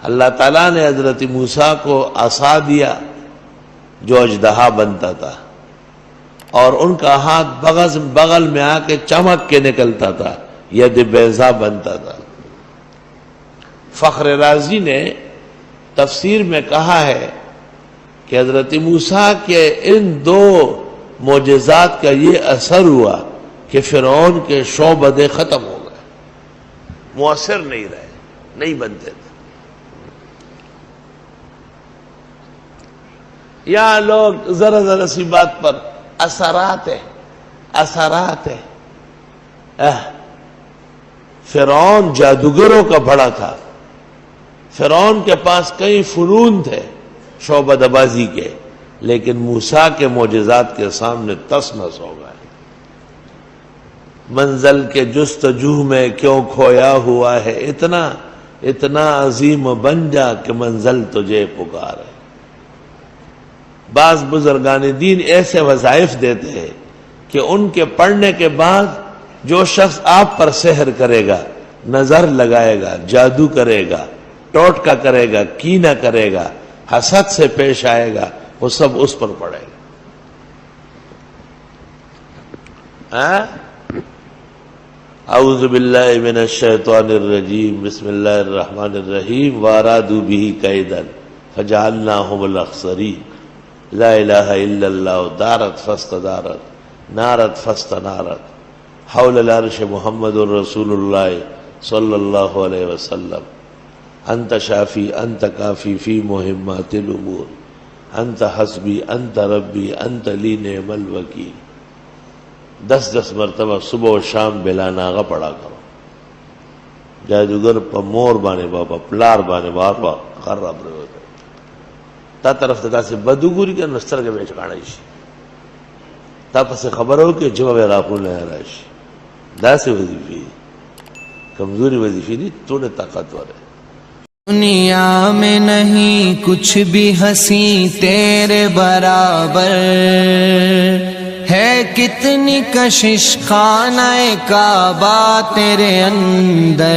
اللہ تعالیٰ نے حضرت موسیٰ کو عصا دیا جو اژدہا بنتا تھا، اور ان کا ہاتھ بغل میں آ کے چمک کے نکلتا تھا، ید بیضا بنتا تھا۔ فخر رازی نے تفسیر میں کہا ہے کہ حضرت موسیٰ کے ان دو معجزات کا یہ اثر ہوا کہ فرعون کے شعبدے ختم ہو گئے، مؤثر نہیں رہے، نہیں بنتے تھے۔ یہاں لوگ ذرا سی بات پر اثرات ہے۔ فرعون جادوگروں کا بڑا تھا، فرعون کے پاس کئی فنون تھے شعبدہ بازی کے، لیکن موسیٰ کے معجزات کے سامنے تس نس ہو گئے۔ منزل کے جستجو میں کیوں کھویا ہوا ہے اتنا عظیم بن جا کہ منزل تجھے پکارے۔ بعض بزرگان دین ایسے وظائف دیتے ہیں کہ ان کے پڑھنے کے بعد جو شخص آپ پر سحر کرے گا، نظر لگائے گا، جادو کرے گا، ٹوٹکا کرے گا، کینہ کرے گا، حسد سے پیش آئے گا، وہ سب اس پر پڑے گا۔ اعوذ باللہ من الشیطان الرجیم، بسم اللہ الرحمن الرحیم، وارادوا به کیدا فجعلناهم الاخسرین، لا الہ الا اللہ، دارت فاستدارت، نارت فاستنارت، حول العرش محمد الرسول اللہ صلی اللہ علیہ وسلم، انت شافی انت کافی فی مہمات الامور، انت حسبی انت ربی انت لی نعم الوکیل۔ 10 مرتبہ صبح و شام بلا ناغا پڑھا کرو۔ جادوگر پا مور بانے بابا پلار بانے بابا خراب رہے ہوتے تا طرف تا سے بدوگوری کے نستر کے بیچ کانائشی تا پس خبر ہو کہ جمع بیراقون لے رائشی۔ دا سے وظیفی کمزوری وظیفی نہیں، تو نے طاقتور ہے۔ دنیا میں نہیں کچھ بھی ہنسی تیرے برابر، ہے کتنی کشش خانہ کعبہ تیرے اندر۔